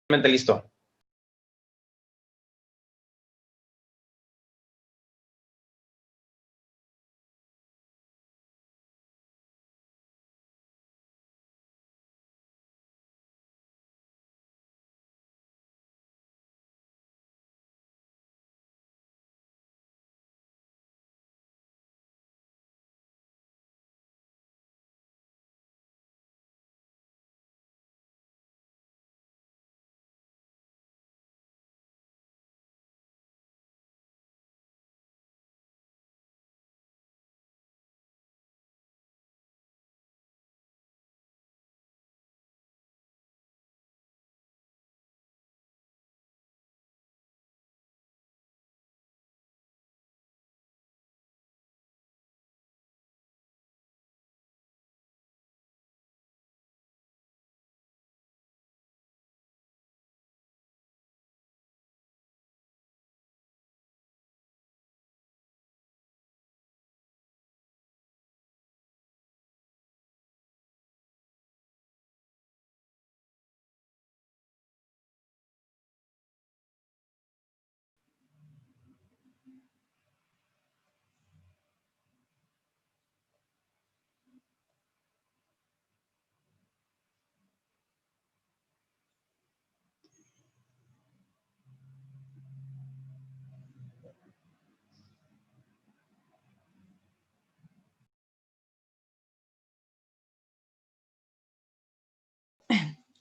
Listo.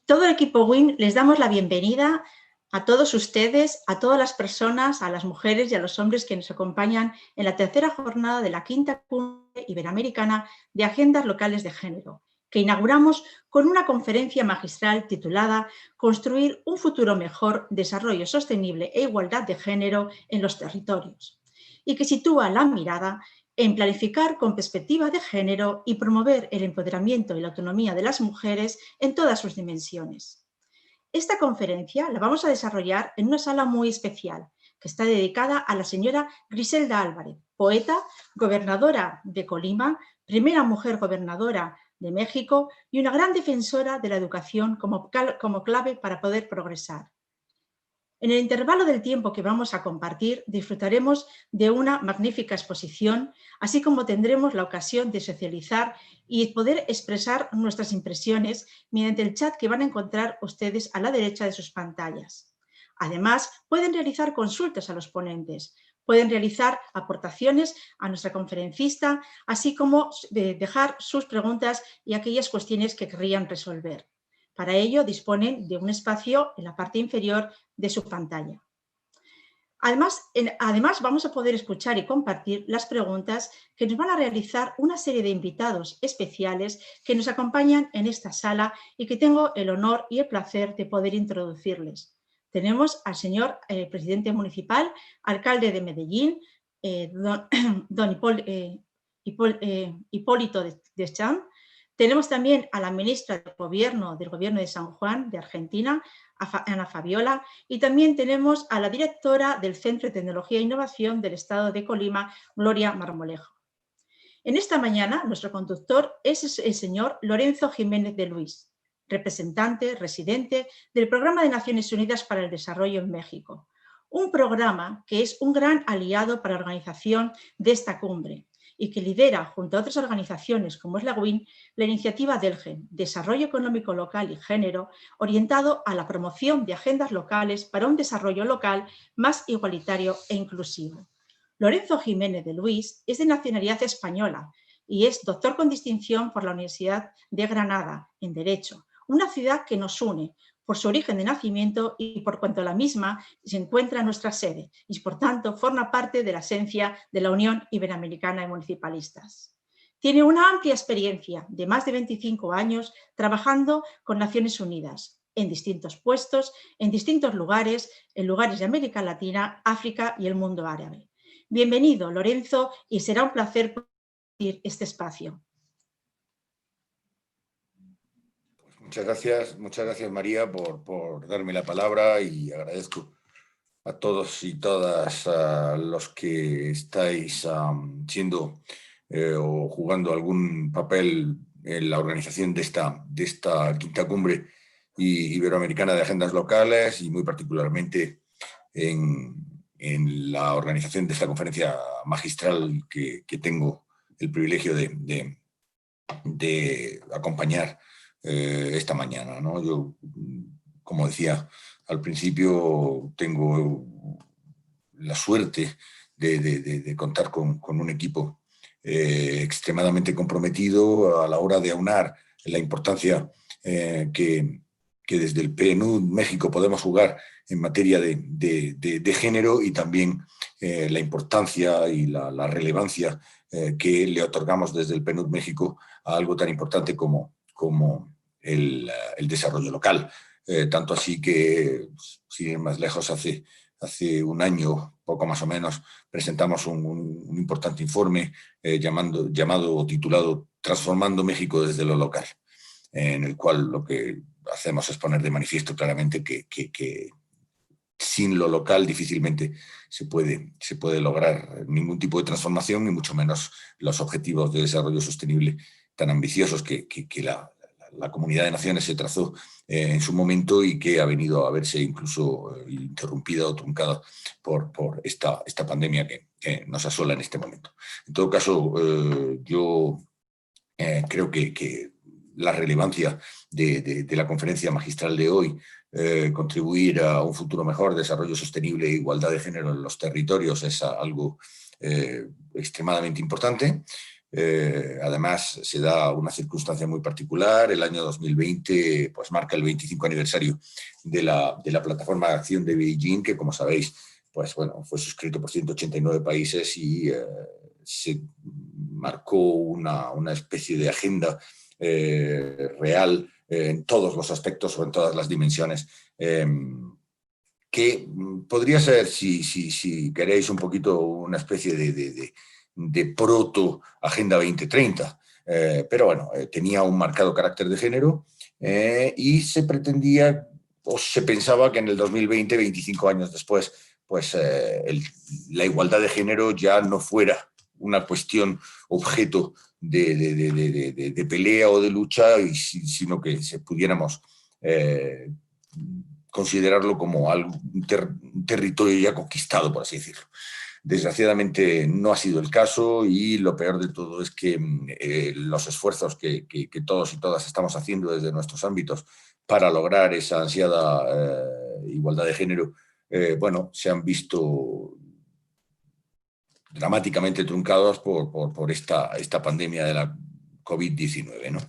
Todo el equipo WIN les damos la bienvenida a todos ustedes, a todas las personas, a las mujeres y a los hombres que nos acompañan en la tercera jornada de la quinta Cumbre Iberoamericana de Agendas Locales de Género, que inauguramos con una conferencia magistral titulada Construir un futuro mejor, desarrollo sostenible e igualdad de género en los territorios, y que sitúa la mirada en planificar con perspectiva de género y promover el empoderamiento y la autonomía de las mujeres en todas sus dimensiones. Esta conferencia la vamos a desarrollar en una sala muy especial, que está dedicada a la señora Griselda Álvarez, poeta, gobernadora de Colima, primera mujer gobernadora de México y una gran defensora de la educación como clave para poder progresar. En el intervalo del tiempo que vamos a compartir, disfrutaremos de una magnífica exposición, así como tendremos la ocasión de socializar y poder expresar nuestras impresiones mediante el chat que van a encontrar ustedes a la derecha de sus pantallas. Además, pueden realizar consultas a los ponentes, pueden realizar aportaciones a nuestra conferencista, así como dejar sus preguntas y aquellas cuestiones que querrían resolver. Para ello, disponen de un espacio en la parte inferior de su pantalla. Además, vamos a poder escuchar y compartir las preguntas que nos van a realizar una serie de invitados especiales que nos acompañan en esta sala y que tengo el honor y el placer de poder introducirles. Tenemos al señor presidente municipal, alcalde de Medellín, don Hipólito Deschamps. Tenemos también a la ministra del Gobierno de San Juan, de Argentina, Ana Fabiola, y también tenemos a la directora del Centro de Tecnología e Innovación del Estado de Colima, Gloria Marmolejo. En esta mañana, nuestro conductor es el señor Lorenzo Jiménez de Luis, representante, residente del Programa de Naciones Unidas para el Desarrollo en México, un programa que es un gran aliado para la organización de esta cumbre y que lidera, junto a otras organizaciones como es la WIN, la iniciativa DELGEN, Desarrollo Económico Local y Género, orientado a la promoción de agendas locales para un desarrollo local más igualitario e inclusivo. Lorenzo Jiménez de Luis es de nacionalidad española y es doctor con distinción por la Universidad de Granada en Derecho, una ciudad que nos une por su origen de nacimiento y por cuanto la misma se encuentra en nuestra sede y por tanto forma parte de la esencia de la Unión Iberoamericana de Municipalistas. Tiene una amplia experiencia de más de 25 años trabajando con Naciones Unidas en distintos puestos, en distintos lugares, en lugares de América Latina, África y el mundo árabe. Bienvenido, Lorenzo, y será un placer compartir este espacio. Muchas gracias María por darme la palabra y agradezco a todos y todas los que estáis siendo o jugando algún papel en la organización de esta quinta cumbre Iberoamericana de Agendas Locales y muy particularmente en la organización de esta conferencia magistral que tengo el privilegio de acompañar esta mañana, ¿no? Yo, como decía al principio, tengo la suerte de contar con un equipo extremadamente comprometido a la hora de aunar la importancia que desde el PNUD México podemos jugar en materia de género y también la importancia y la relevancia que le otorgamos desde el PNUD México a algo tan importante como el desarrollo local. Tanto así que, sin ir más lejos, hace un año, poco más o menos, presentamos un importante informe llamado o titulado Transformando México desde lo local, en el cual lo que hacemos es poner de manifiesto claramente que sin lo local difícilmente se puede lograr ningún tipo de transformación, y mucho menos los objetivos de desarrollo sostenible tan ambiciosos que la Comunidad de Naciones se trazó en su momento y que ha venido a verse incluso interrumpida o truncada por esta pandemia que nos asola en este momento. En todo caso, yo creo que la relevancia de la conferencia magistral de hoy, contribuir a un futuro mejor, desarrollo sostenible e igualdad de género en los territorios, es algo extremadamente importante. Además, se da una circunstancia muy particular. El año 2020 pues, marca el 25 aniversario de la Plataforma de Acción de Beijing, que, como sabéis, pues, bueno, fue suscrito por 189 países y se marcó una especie de agenda real en todos los aspectos o en todas las dimensiones, que podría ser, si queréis, un poquito una especie de proto-Agenda 2030, pero bueno, tenía un marcado carácter de género y se pretendía o se pensaba que en el 2020, 25 años después, pues la igualdad de género ya no fuera una cuestión objeto de pelea o de lucha, sino que pudiéramos considerarlo como un territorio ya conquistado, por así decirlo. Desgraciadamente no ha sido el caso, y lo peor de todo es que los esfuerzos que todos y todas estamos haciendo desde nuestros ámbitos para lograr esa ansiada igualdad de género, bueno, se han visto dramáticamente truncados por esta pandemia de la COVID-19, ¿no?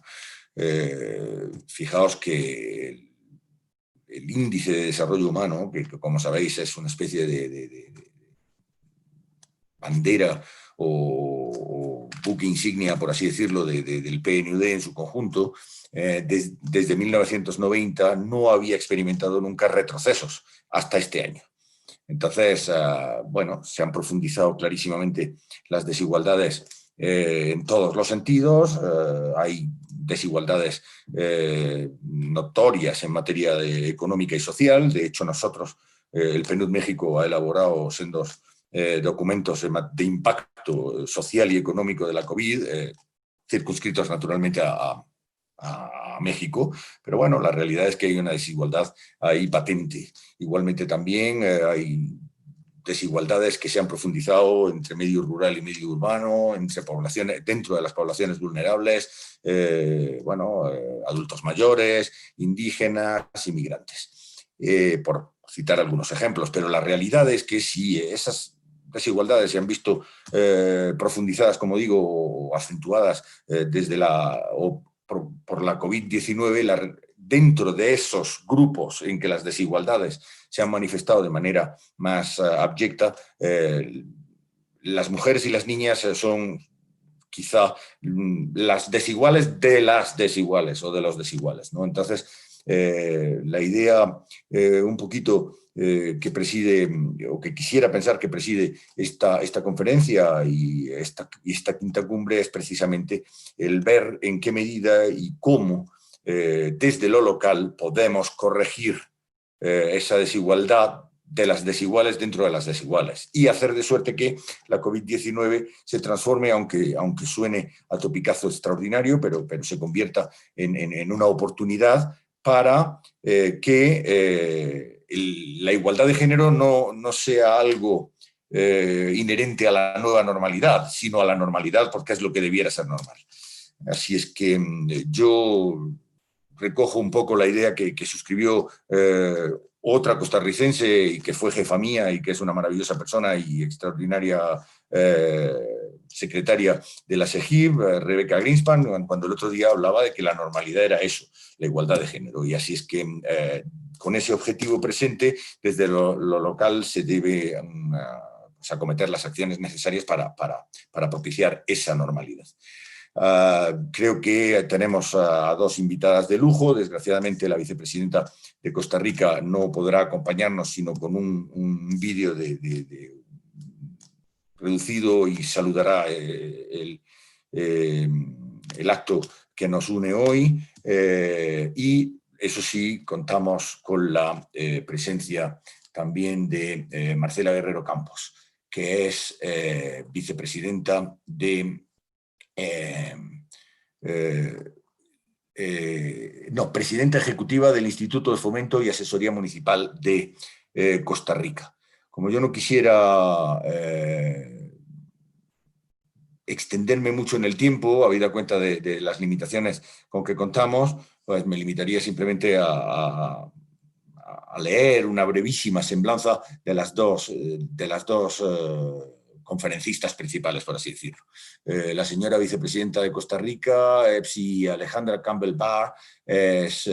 Fijaos que el índice de desarrollo humano, que como sabéis es una especie de bandera o buque insignia, por así decirlo, del PNUD en su conjunto, desde 1990 no había experimentado nunca retrocesos hasta este año. Entonces, bueno, se han profundizado clarísimamente las desigualdades en todos los sentidos. Hay desigualdades notorias en materia económica y social. De hecho, nosotros, el PNUD México, ha elaborado sendos documentos de impacto social y económico de la COVID, circunscritos naturalmente a México, pero bueno, la realidad es que hay una desigualdad ahí patente. Igualmente también hay desigualdades que se han profundizado entre medio rural y medio urbano, entre poblaciones, dentro de las poblaciones vulnerables, adultos mayores, indígenas, inmigrantes, por citar algunos ejemplos. Pero la realidad es que si esas desigualdades se han visto profundizadas, como digo, o acentuadas desde por la COVID-19, dentro de esos grupos en que las desigualdades se han manifestado de manera más abyecta, las mujeres y las niñas son quizá las desiguales de las desiguales o de los desiguales, ¿no? Entonces, la idea un poquito que preside, o que quisiera pensar que preside esta conferencia y esta quinta cumbre, es precisamente el ver en qué medida y cómo desde lo local podemos corregir esa desigualdad de las desiguales dentro de las desiguales, y hacer de suerte que la COVID-19 se transforme, aunque suene a topicazo extraordinario, pero se convierta en una oportunidad para que la igualdad de género no sea algo inherente a la nueva normalidad, sino a la normalidad porque es lo que debiera ser normal. Así es que yo recojo un poco la idea que suscribió otra costarricense y que fue jefa mía y que es una maravillosa persona y extraordinaria secretaria de la SEGIB, Rebeca Greenspan, cuando el otro día hablaba de que la normalidad era eso, la igualdad de género. Y así es que con ese objetivo presente, desde lo local se debe acometer las acciones necesarias para propiciar esa normalidad. Creo que tenemos a dos invitadas de lujo. Desgraciadamente, la vicepresidenta de Costa Rica no podrá acompañarnos, sino con un vídeo reducido, y saludará el acto que nos une hoy. Y eso sí, contamos con la presencia también de Marcela Guerrero Campos, que es vicepresidenta de presidenta ejecutiva del Instituto de Fomento y Asesoría Municipal de Costa Rica. Como yo no quisiera extenderme mucho en el tiempo, habida cuenta de las limitaciones con que contamos, pues me limitaría simplemente a leer una brevísima semblanza de las dos conferencistas principales, por así decirlo. La señora vicepresidenta de Costa Rica, Epsi Alejandra Campbell Barr, es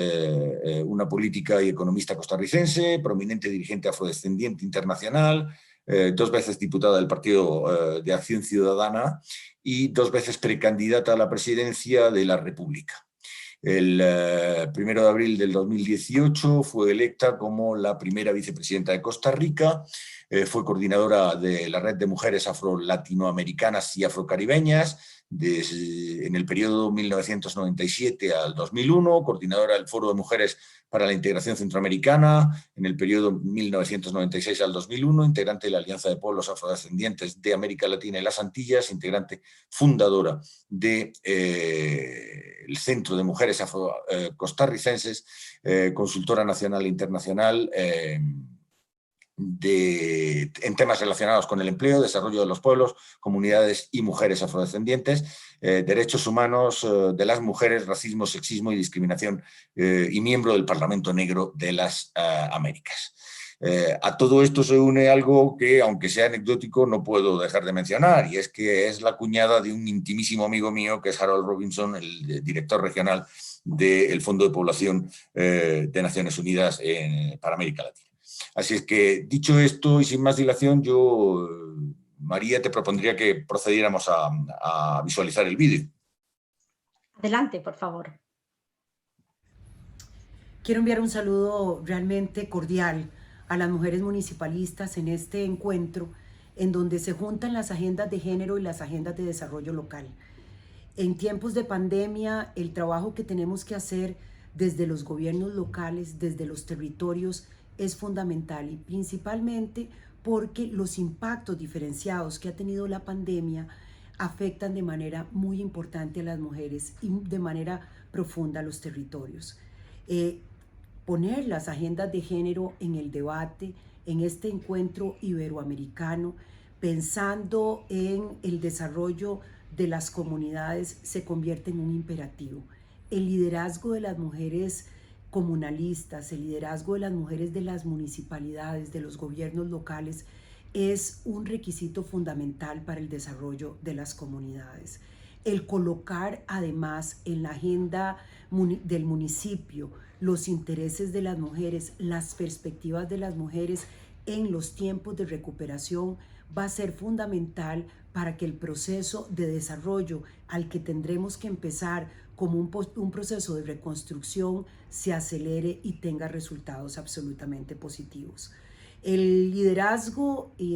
una política y economista costarricense, prominente dirigente afrodescendiente internacional, 2 veces diputada del Partido de Acción Ciudadana y 2 veces precandidata a la presidencia de la República. El 1 de abril del 2018 fue electa como la primera vicepresidenta de Costa Rica, fue coordinadora de la Red de Mujeres Afro-Latinoamericanas y Afrocaribeñas en el periodo 1997 al 2001, coordinadora del Foro de Mujeres para la Integración Centroamericana en el periodo 1996 al 2001, integrante de la Alianza de Pueblos Afrodescendientes de América Latina y las Antillas, integrante fundadora del Centro de Mujeres Afro-Costarricenses, consultora nacional e internacional en temas relacionados con el empleo, desarrollo de los pueblos, comunidades y mujeres afrodescendientes, derechos humanos de las mujeres, racismo, sexismo y discriminación, y miembro del Parlamento Negro de las Américas. A todo esto se une algo que, aunque sea anecdótico, no puedo dejar de mencionar, y es que es la cuñada de un intimísimo amigo mío, que es Harold Robinson, el director regional del Fondo de Población de Naciones Unidas para América Latina. Así es que, dicho esto y sin más dilación, yo, María, te propondría que procediéramos a visualizar el vídeo. Adelante, por favor. Quiero enviar un saludo realmente cordial a las mujeres municipalistas en este encuentro en donde se juntan las agendas de género y las agendas de desarrollo local. En tiempos de pandemia, el trabajo que tenemos que hacer desde los gobiernos locales, desde los territorios, es fundamental, y principalmente porque los impactos diferenciados que ha tenido la pandemia afectan de manera muy importante a las mujeres y de manera profunda a los territorios. Poner las agendas de género en el debate, en este encuentro iberoamericano, pensando en el desarrollo de las comunidades, se convierte en un imperativo. El liderazgo de las mujeres comunalistas, el liderazgo de las mujeres de las municipalidades, de los gobiernos locales, es un requisito fundamental para el desarrollo de las comunidades. El colocar además en la agenda del municipio los intereses de las mujeres, las perspectivas de las mujeres en los tiempos de recuperación va a ser fundamental para que el proceso de desarrollo al que tendremos que empezar como un proceso de reconstrucción se acelere y tenga resultados absolutamente positivos. El liderazgo y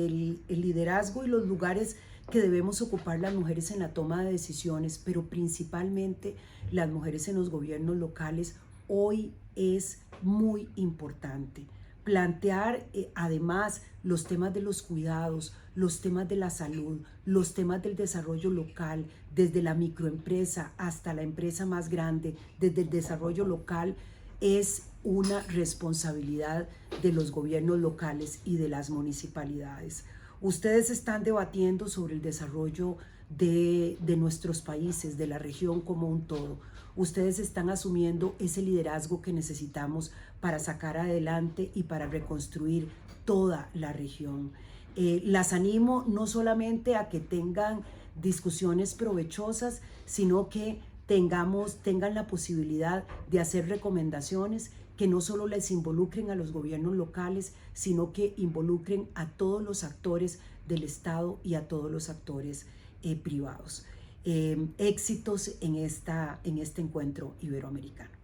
los lugares que debemos ocupar las mujeres en la toma de decisiones, pero principalmente las mujeres en los gobiernos locales, hoy es muy importante. Plantear además los temas de los cuidados, los temas de la salud, los temas del desarrollo local, desde la microempresa hasta la empresa más grande, desde el desarrollo local, es una responsabilidad de los gobiernos locales y de las municipalidades. Ustedes están debatiendo sobre el desarrollo de nuestros países, de la región como un todo. Ustedes están asumiendo ese liderazgo que necesitamos para sacar adelante y para reconstruir toda la región. Las animo no solamente a que tengan discusiones provechosas, sino que tengan la posibilidad de hacer recomendaciones que no solo les involucren a los gobiernos locales, sino que involucren a todos los actores del Estado y a todos los actores privados. Éxitos en este encuentro iberoamericano.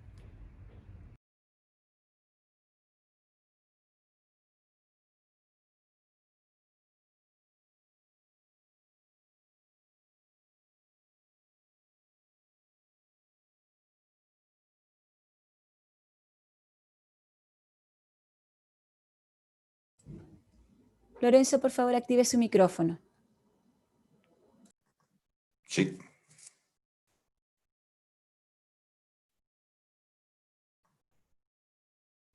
Lorenzo, por favor, active su micrófono. Sí.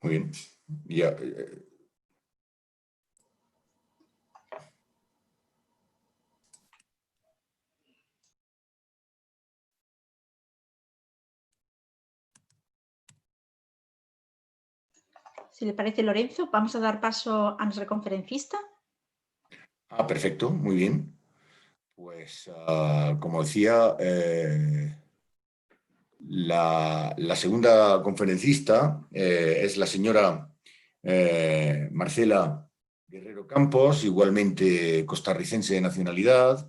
Muy bien. Ya, Si le parece, Lorenzo, vamos a dar paso a nuestra conferencista. perfecto, muy bien. Pues, como decía, la segunda conferencista es la señora Marcela Guerrero Campos, igualmente costarricense de nacionalidad.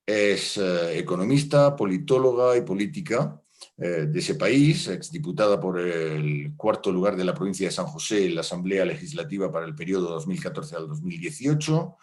Es economista, politóloga y política de ese país, exdiputada por el cuarto lugar de la provincia de San José en la Asamblea Legislativa para el periodo 2014 al 2018.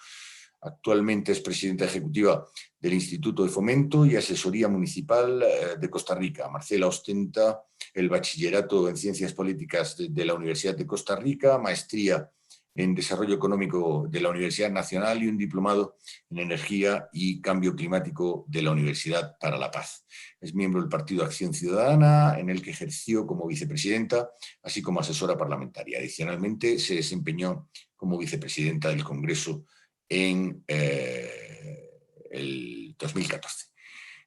Actualmente es presidenta ejecutiva del Instituto de Fomento y Asesoría Municipal de Costa Rica. Marcela ostenta el bachillerato en Ciencias Políticas de la Universidad de Costa Rica, maestría en Desarrollo Económico de la Universidad Nacional y un diplomado en Energía y Cambio Climático de la Universidad para la Paz. Es miembro del Partido Acción Ciudadana, en el que ejerció como vicepresidenta, así como asesora parlamentaria. Adicionalmente, se desempeñó como vicepresidenta del Congreso en el 2014.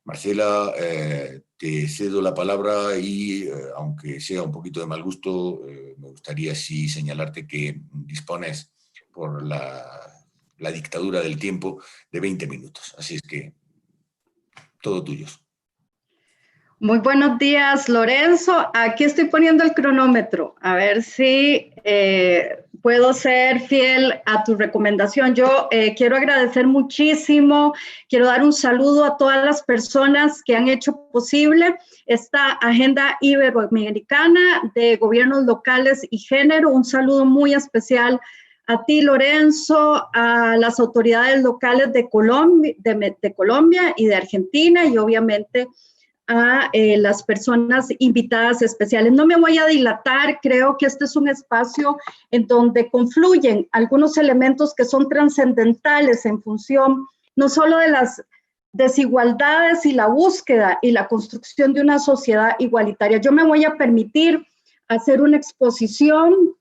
Marcela, te cedo la palabra y, aunque sea un poquito de mal gusto, me gustaría sí señalarte que dispones por la dictadura del tiempo de 20 minutos. Así es que, todo tuyo. Muy buenos días, Lorenzo. Aquí estoy poniendo el cronómetro, a ver si puedo ser fiel a tu recomendación. Yo quiero agradecer muchísimo, quiero dar un saludo a todas las personas que han hecho posible esta agenda iberoamericana de gobiernos locales y género. Un saludo muy especial a ti, Lorenzo, a las autoridades locales de Colombia y de Argentina, y obviamente a las personas invitadas especiales. No me voy a dilatar, creo que este es un espacio en donde confluyen algunos elementos que son trascendentales en función no solo de las desigualdades y la búsqueda y la construcción de una sociedad igualitaria. Yo me voy a permitir hacer una exposición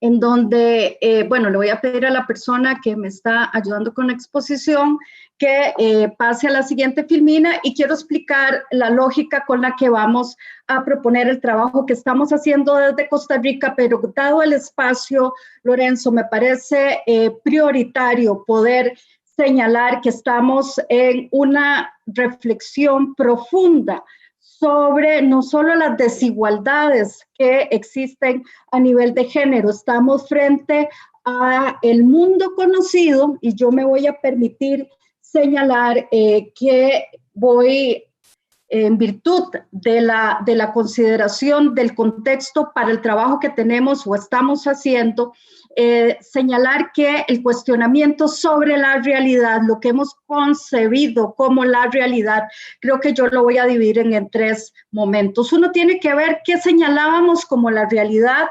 en donde, bueno, le voy a pedir a la persona que me está ayudando con la exposición que pase a la siguiente filmina, y quiero explicar la lógica con la que vamos a proponer el trabajo que estamos haciendo desde Costa Rica, pero dado el espacio, Lorenzo, me parece prioritario poder señalar que estamos en una reflexión profunda sobre no solo las desigualdades que existen a nivel de género. Estamos frente a el mundo conocido, y yo me voy a permitir señalar que voy, en virtud de la consideración del contexto para el trabajo que tenemos o estamos haciendo, señalar que el cuestionamiento sobre la realidad, lo que hemos concebido como la realidad, creo que yo lo voy a dividir en tres momentos. Uno tiene que ver qué señalábamos como la realidad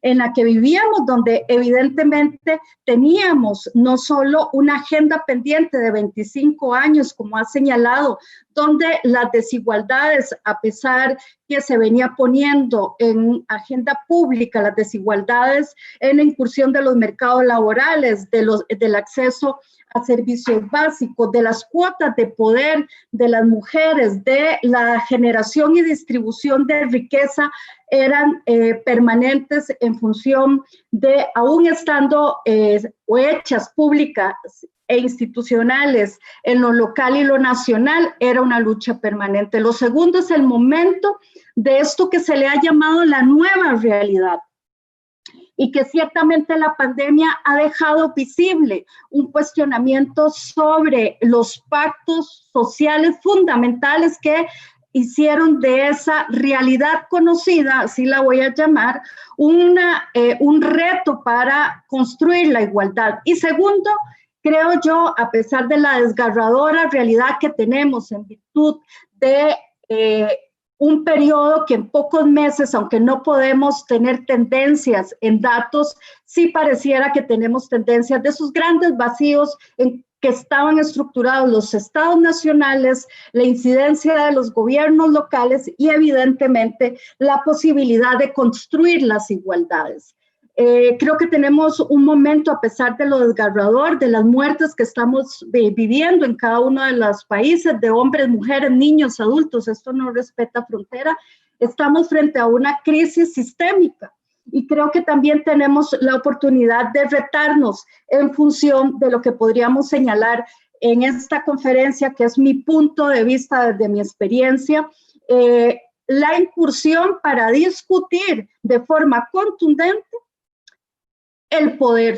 en la que vivíamos, donde evidentemente teníamos no solo una agenda pendiente de 25 años, como ha señalado donde las desigualdades, a pesar que se venía poniendo en agenda pública, las desigualdades en la incursión de los mercados laborales, del acceso a servicios básicos, de las cuotas de poder de las mujeres, de la generación y distribución de riqueza, eran permanentes en función de, aún estando o hechas públicas e institucionales en lo local y lo nacional, era una lucha permanente. Lo segundo es el momento de esto que se le ha llamado la nueva realidad, y que ciertamente la pandemia ha dejado visible un cuestionamiento sobre los pactos sociales fundamentales que hicieron de esa realidad conocida, así la voy a llamar, un reto para construir la igualdad. Y segundo, creo yo, a pesar de la desgarradora realidad que tenemos en virtud de un periodo que en pocos meses, aunque no podemos tener tendencias en datos, sí pareciera que tenemos tendencias de esos grandes vacíos en que estaban estructurados los estados nacionales, la incidencia de los gobiernos locales y evidentemente la posibilidad de construir las igualdades. Creo que tenemos un momento, a pesar de lo desgarrador, de las muertes que estamos viviendo en cada uno de los países, de hombres, mujeres, niños, adultos, esto no respeta frontera, estamos frente a una crisis sistémica. Y creo que también tenemos la oportunidad de retarnos en función de lo que podríamos señalar en esta conferencia, que es mi punto de vista desde mi experiencia, la incursión para discutir de forma contundente el poder,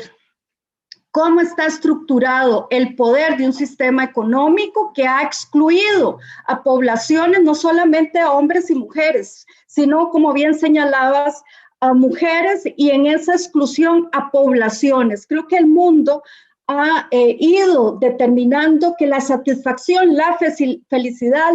cómo está estructurado el poder de un sistema económico que ha excluido a poblaciones, no solamente a hombres y mujeres, sino, como bien señalabas, a mujeres, y en esa exclusión a poblaciones. Creo que el mundo ha ido determinando que la satisfacción, la felicidad,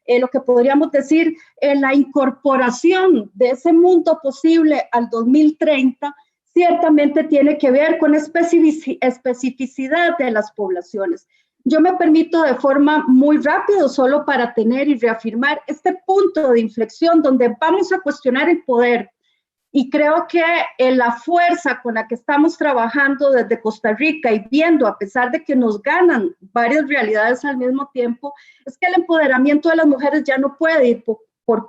lo que podríamos decir, la incorporación de ese mundo posible al 2030, ciertamente tiene que ver con especificidad de las poblaciones. Yo me permito de forma muy rápido, solo para tener y reafirmar este punto de inflexión donde vamos a cuestionar el poder. Y creo que la fuerza con la que estamos trabajando desde Costa Rica y viendo, a pesar de que nos ganan varias realidades al mismo tiempo, es que el empoderamiento de las mujeres ya no puede ir por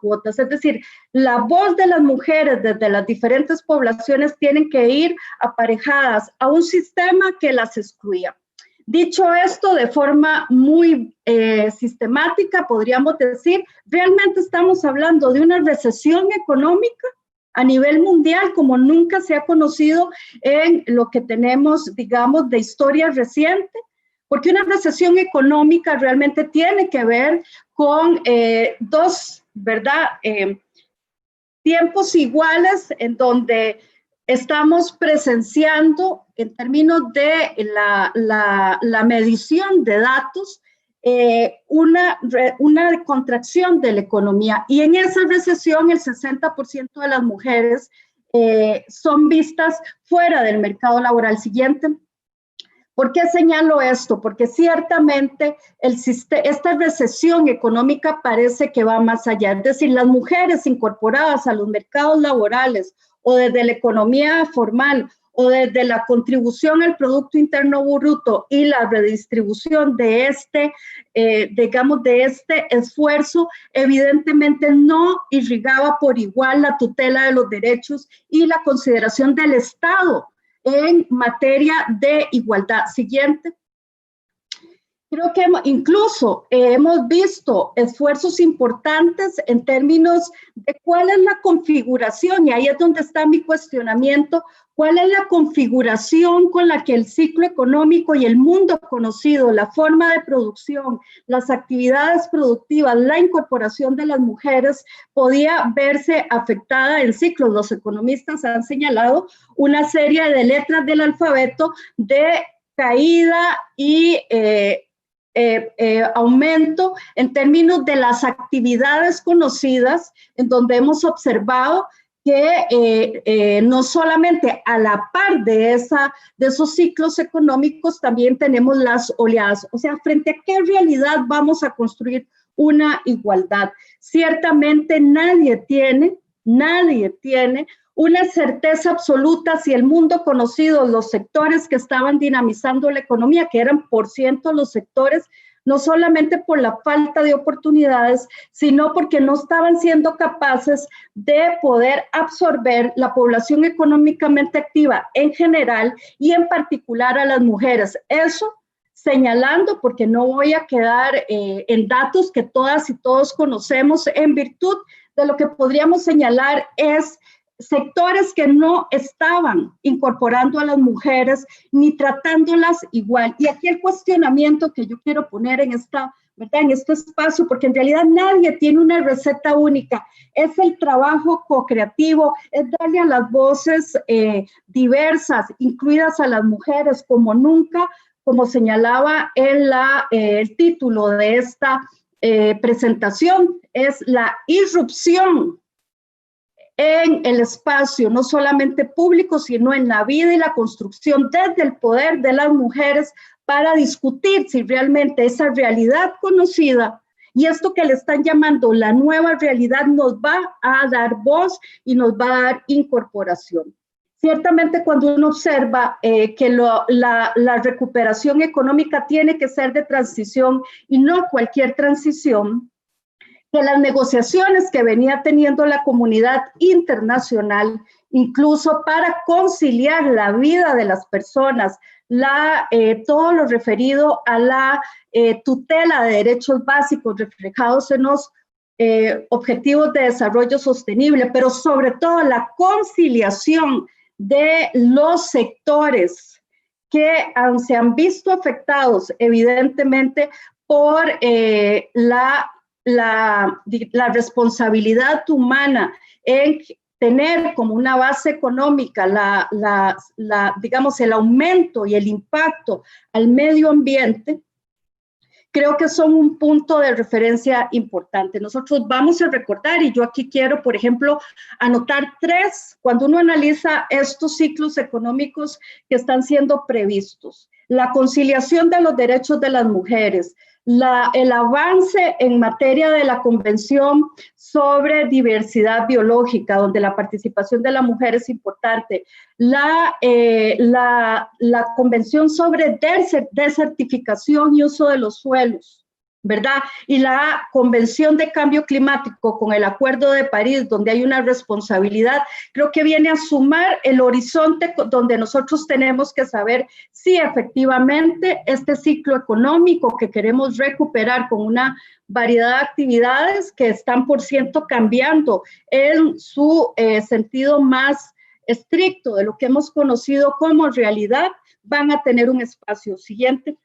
cuotas, es decir, la voz de las mujeres desde las diferentes poblaciones tienen que ir aparejadas a un sistema que las excluía. Dicho esto de forma muy sistemática, podríamos decir, realmente estamos hablando de una recesión económica a nivel mundial como nunca se ha conocido en lo que tenemos, digamos, de historia reciente, porque una recesión económica realmente tiene que ver con dos, ¿verdad? Tiempos iguales en donde estamos presenciando, en términos de la medición de datos, una contracción de la economía. Y en esa recesión, el 60% de las mujeres son vistas fuera del mercado laboral. Siguiente. ¿Por qué señalo esto? Porque ciertamente esta recesión económica parece que va más allá. Es decir, las mujeres incorporadas a los mercados laborales o desde la economía formal o desde la contribución al Producto Interno Bruto y la redistribución de digamos, de este esfuerzo, evidentemente no irrigaba por igual la tutela de los derechos y la consideración del Estado en materia de igualdad. Siguiente. Creo que incluso hemos visto esfuerzos importantes en términos de cuál es la configuración, y ahí es donde está mi cuestionamiento, cuál es la configuración con la que el ciclo económico y el mundo conocido, la forma de producción, las actividades productivas, la incorporación de las mujeres podía verse afectada en ciclos. Los economistas han señalado una serie de letras del alfabeto de caída y aumento en términos de las actividades conocidas, en donde hemos observado que no solamente a la par de esos ciclos económicos, también tenemos las oleadas. O sea, ¿frente a qué realidad vamos a construir una igualdad? Ciertamente nadie tiene una certeza absoluta si el mundo conocido, los sectores que estaban dinamizando la economía, que eran por ciento los sectores, no solamente por la falta de oportunidades, sino porque no estaban siendo capaces de poder absorber la población económicamente activa en general y en particular a las mujeres. Eso señalando, porque no voy a quedar en datos que todas y todos conocemos, en virtud de lo que podríamos señalar es sectores que no estaban incorporando a las mujeres ni tratándolas igual. Y aquí el cuestionamiento que yo quiero poner en este espacio, porque en realidad nadie tiene una receta única, es el trabajo co-creativo, es darle a las voces diversas, incluidas a las mujeres como nunca, como señalaba en el título de esta presentación, es la irrupción en el espacio, no solamente público, sino en la vida y la construcción desde el poder de las mujeres para discutir si realmente esa realidad conocida y esto que le están llamando la nueva realidad nos va a dar voz y nos va a dar incorporación. Ciertamente cuando uno observa que la recuperación económica tiene que ser de transición y no cualquier transición, que las negociaciones que venía teniendo la comunidad internacional, incluso para conciliar la vida de las personas, todo lo referido a la tutela de derechos básicos reflejados en los objetivos de desarrollo sostenible, pero sobre todo la conciliación de los sectores que se han visto afectados evidentemente por la responsabilidad humana en tener como una base económica digamos, el aumento y el impacto al medio ambiente, creo que son un punto de referencia importante. Nosotros vamos a recordar, y yo aquí quiero, por ejemplo, anotar 3, cuando uno analiza estos ciclos económicos que están siendo previstos. La conciliación de los derechos de las mujeres, el avance en materia de la Convención sobre Diversidad Biológica, donde la participación de la mujer es importante, la Convención sobre desertificación y uso de los suelos, ¿verdad? Y la Convención de Cambio Climático con el Acuerdo de París, donde hay una responsabilidad, creo que viene a sumar el horizonte donde nosotros tenemos que saber si efectivamente este ciclo económico que queremos recuperar con una variedad de actividades que están por ciento cambiando en su sentido más estricto de lo que hemos conocido como realidad, van a tener un espacio. Siguiente.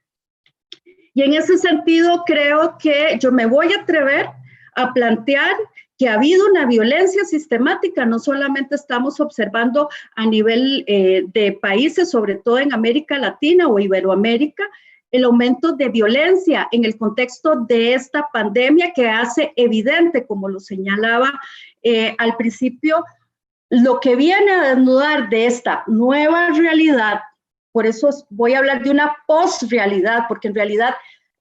Y en ese sentido creo que yo me voy a atrever a plantear que ha habido una violencia sistemática, no solamente estamos observando a nivel de países, sobre todo en América Latina o Iberoamérica, el aumento de violencia en el contexto de esta pandemia que hace evidente, como lo señalaba al principio, lo que viene a desnudar de esta nueva realidad. Por eso voy a hablar de una posrealidad, porque en realidad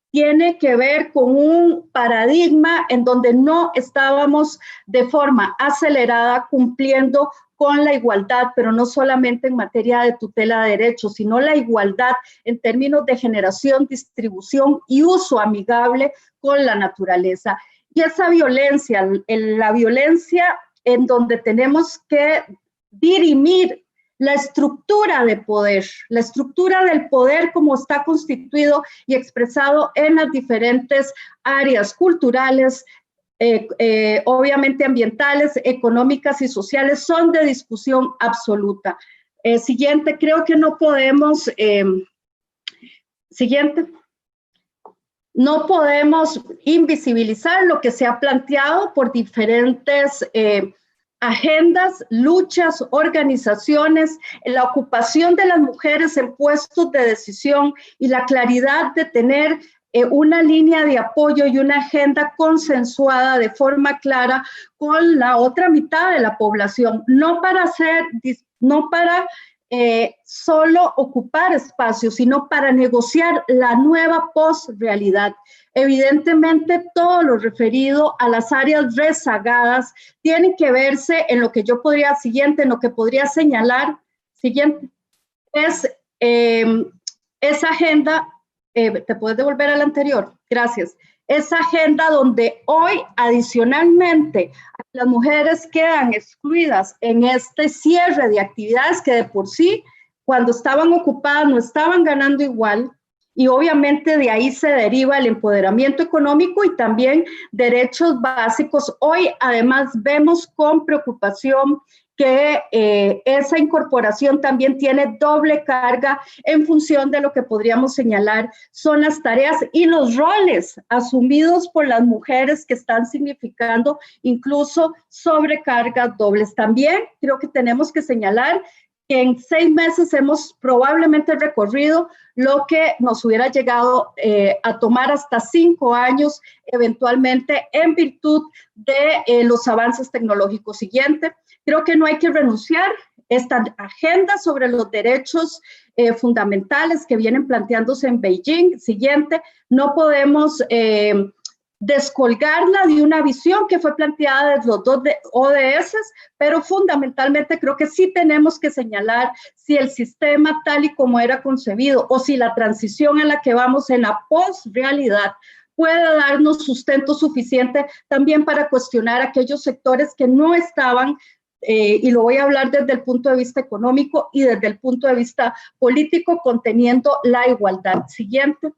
tiene que ver con un paradigma en donde no estábamos de forma acelerada cumpliendo con la igualdad, pero no solamente en materia de tutela de derechos, sino la igualdad en términos de generación, distribución y uso amigable con la naturaleza. Y esa violencia, la violencia en donde tenemos que dirimir la estructura de poder, la estructura del poder como está constituido y expresado en las diferentes áreas culturales, obviamente ambientales, económicas y sociales, son de discusión absoluta. Siguiente, creo que no podemos, siguiente, no podemos invisibilizar lo que se ha planteado por diferentes agendas, luchas, organizaciones, la ocupación de las mujeres en puestos de decisión y la claridad de tener una línea de apoyo y una agenda consensuada de forma clara con la otra mitad de la población, no para solo ocupar espacios, sino para negociar la nueva post-realidad. Evidentemente, todo lo referido a las áreas rezagadas tiene que verse en lo que yo podría, en lo que podría señalar, es esa agenda, ¿te puedes devolver al anterior? Gracias. Esa agenda donde hoy, adicionalmente, las mujeres quedan excluidas en este cierre de actividades que de por sí, cuando estaban ocupadas, no estaban ganando igual, y obviamente de ahí se deriva el empoderamiento económico y también derechos básicos. Hoy, además, vemos con preocupación que esa incorporación también tiene doble carga en función de lo que podríamos señalar son las tareas y los roles asumidos por las mujeres que están significando incluso sobrecargas dobles. También creo que tenemos que señalar que en 6 meses hemos probablemente recorrido lo que nos hubiera llegado a tomar hasta 5 años eventualmente en virtud de los avances tecnológicos. Siguiente. Creo que no hay que renunciar a esta agenda sobre los derechos fundamentales que vienen planteándose en Beijing. Siguiente, no podemos descolgarla de una visión que fue planteada desde los 2 ODS, pero fundamentalmente creo que sí tenemos que señalar si el sistema tal y como era concebido o si la transición en la que vamos en la post-realidad puede darnos sustento suficiente también para cuestionar aquellos sectores que no estaban y lo voy a hablar desde el punto de vista económico y desde el punto de vista político, conteniendo la igualdad. Siguiente.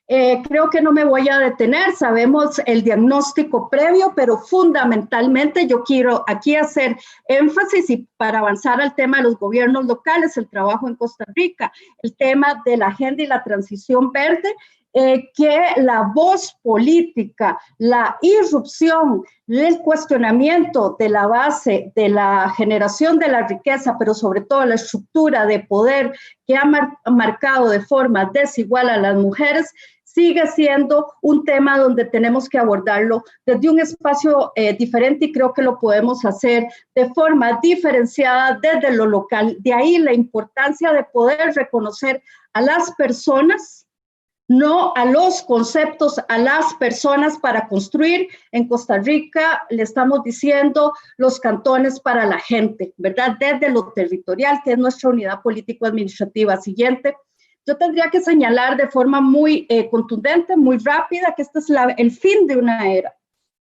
Creo que no me voy a detener, sabemos el diagnóstico previo, pero fundamentalmente yo quiero aquí hacer énfasis y para avanzar al tema de los gobiernos locales, el trabajo en Costa Rica, el tema de la agenda y la transición verde, que la voz política, la irrupción, el cuestionamiento de la base de la generación de la riqueza, pero sobre todo la estructura de poder que ha marcado de forma desigual a las mujeres, sigue siendo un tema donde tenemos que abordarlo desde un espacio diferente y creo que lo podemos hacer de forma diferenciada desde lo local. De ahí la importancia de poder reconocer a las personas, no a los conceptos, a las personas para construir. En Costa Rica le estamos diciendo los cantones para la gente, ¿verdad? Desde lo territorial, que es nuestra unidad político-administrativa. Siguiente. Yo tendría que señalar de forma muy contundente, muy rápida, que este es el fin de una era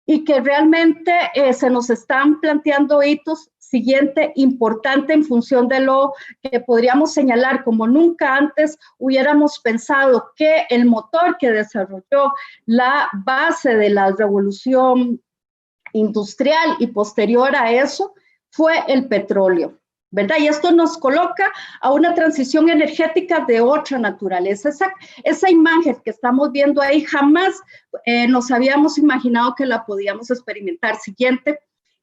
y que realmente se nos están planteando hitos. Siguiente, importante en función de lo que podríamos señalar como nunca antes hubiéramos pensado que el motor que desarrolló la base de la revolución industrial y posterior a eso fue el petróleo, ¿verdad? Y esto nos coloca a una transición energética de otra naturaleza. Esa imagen que estamos viendo ahí jamás nos habíamos imaginado que la podíamos experimentar. Siguiente.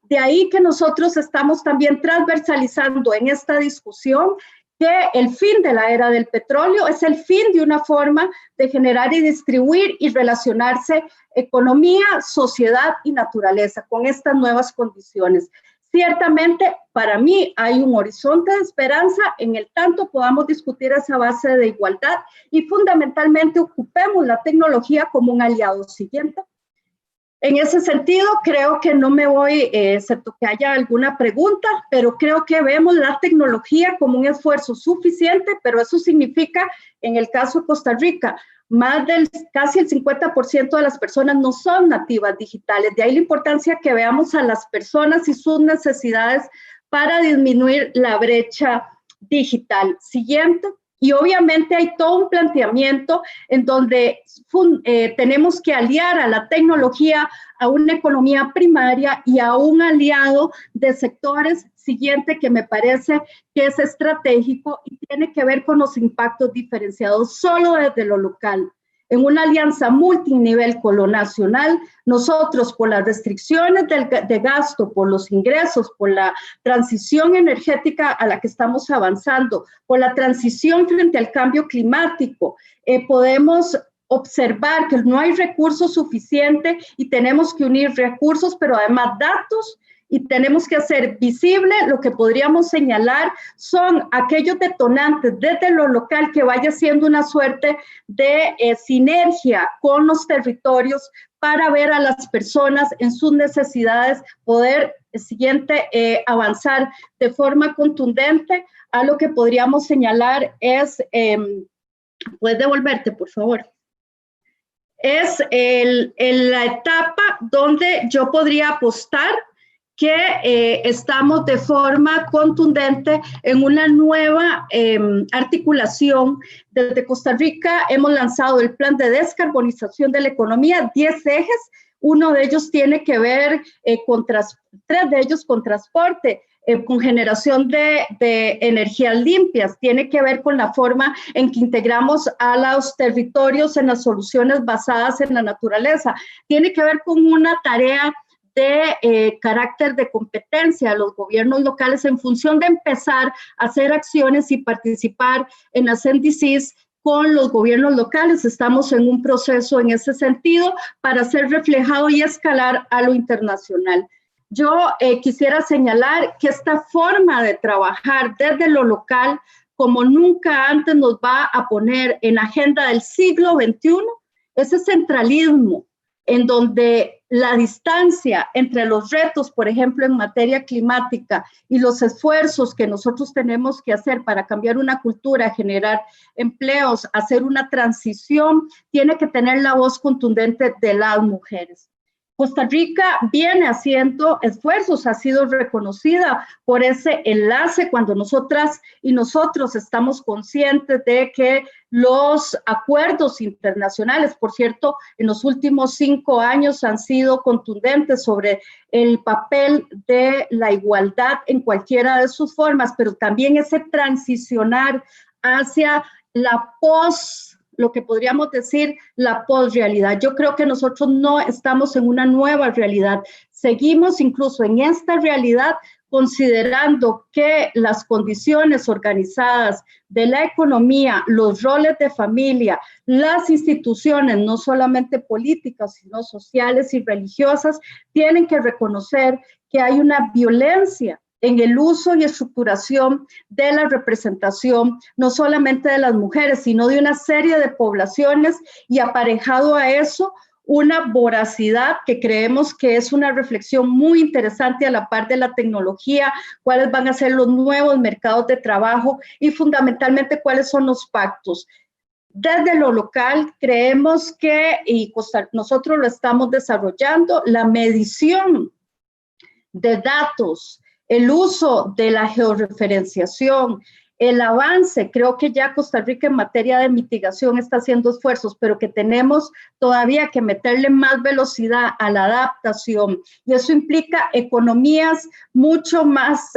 De ahí que nosotros estamos también transversalizando en esta discusión que el fin de la era del petróleo es el fin de una forma de generar y distribuir y relacionarse economía, sociedad y naturaleza con estas nuevas condiciones. Ciertamente, para mí hay un horizonte de esperanza en el tanto podamos discutir esa base de igualdad y fundamentalmente ocupemos la tecnología como un aliado. Siguiente. En ese sentido, creo que no me voy, excepto que haya alguna pregunta, pero creo que vemos la tecnología como un esfuerzo suficiente, pero eso significa, en el caso de Costa Rica, casi el 50% de las personas no son nativas digitales. De ahí la importancia que veamos a las personas y sus necesidades para disminuir la brecha digital. Siguiente. Y obviamente hay todo un planteamiento en donde tenemos que aliar a la tecnología a una economía primaria y a un aliado de sectores, siguiente, que me parece que es estratégico y tiene que ver con los impactos diferenciados solo desde lo local. En una alianza multinivel con lo nacional, nosotros por las restricciones de gasto, por los ingresos, por la transición energética a la que estamos avanzando, por la transición frente al cambio climático, podemos observar que no hay recursos suficientes y tenemos que unir recursos, pero además datos, y tenemos que hacer visible lo que podríamos señalar son aquellos detonantes desde lo local que vaya siendo una suerte de sinergia con los territorios para ver a las personas en sus necesidades, poder avanzar de forma contundente a lo que podríamos señalar es, ¿puedes devolverte, por favor? Es la etapa donde yo podría apostar que estamos de forma contundente en una nueva articulación. Desde Costa Rica hemos lanzado el plan de descarbonización de la economía, 10 ejes, uno de ellos tiene que ver con 3 de ellos con transporte, con generación de energías limpias, tiene que ver con la forma en que integramos a los territorios en las soluciones basadas en la naturaleza, tiene que ver con una tarea de carácter de competencia a los gobiernos locales en función de empezar a hacer acciones y participar en las NDCs con los gobiernos locales. Estamos en un proceso en ese sentido para ser reflejado y escalar a lo internacional. Yo quisiera señalar que esta forma de trabajar desde lo local, como nunca antes, nos va a poner en agenda del siglo XXI ese centralismo en donde la distancia entre los retos, por ejemplo, en materia climática y los esfuerzos que nosotros tenemos que hacer para cambiar una cultura, generar empleos, hacer una transición, tiene que tener la voz contundente de las mujeres. Costa Rica viene haciendo esfuerzos, ha sido reconocida por ese enlace cuando nosotras y nosotros estamos conscientes de que los acuerdos internacionales, por cierto, en los últimos 5 años han sido contundentes sobre el papel de la igualdad en cualquiera de sus formas, pero también ese transicionar hacia la lo que podríamos decir la posrealidad. Yo creo que nosotros no estamos en una nueva realidad. Seguimos incluso en esta realidad considerando que las condiciones organizadas de la economía, los roles de familia, las instituciones, no solamente políticas, sino sociales y religiosas, tienen que reconocer que hay una violencia en el uso y estructuración de la representación, no solamente de las mujeres, sino de una serie de poblaciones y aparejado a eso, una voracidad que creemos que es una reflexión muy interesante a la par de la tecnología, cuáles van a ser los nuevos mercados de trabajo y fundamentalmente cuáles son los pactos. Desde lo local creemos que, y nosotros lo estamos desarrollando, la medición de datos, el uso de la georreferenciación, el avance, creo que ya Costa Rica en materia de mitigación está haciendo esfuerzos, pero que tenemos todavía que meterle más velocidad a la adaptación y eso implica economías mucho más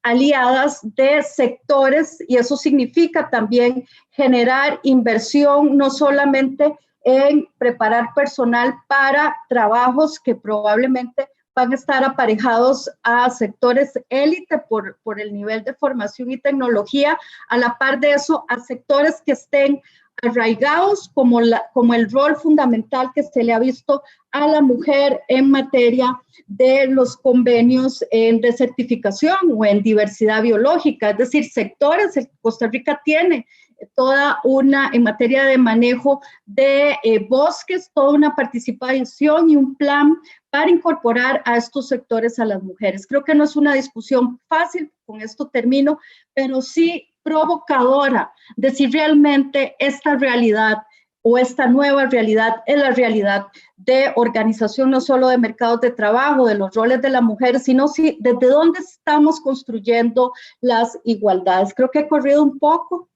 aliadas de sectores y eso significa también generar inversión no solamente en preparar personal para trabajos que probablemente van a estar aparejados a sectores élite por el nivel de formación y tecnología, a la par de eso a sectores que estén arraigados como el rol fundamental que se le ha visto a la mujer en materia de los convenios de certificación o en diversidad biológica, es decir, sectores, Costa Rica tiene toda una, en materia de manejo de bosques, toda una participación y un plan para incorporar a estos sectores a las mujeres. Creo que no es una discusión fácil, con esto termino, pero sí provocadora de si realmente esta realidad o esta nueva realidad es la realidad de organización no solo de mercados de trabajo, de los roles de la mujer, sino si, desde dónde estamos construyendo las igualdades. Creo que he corrido un poco,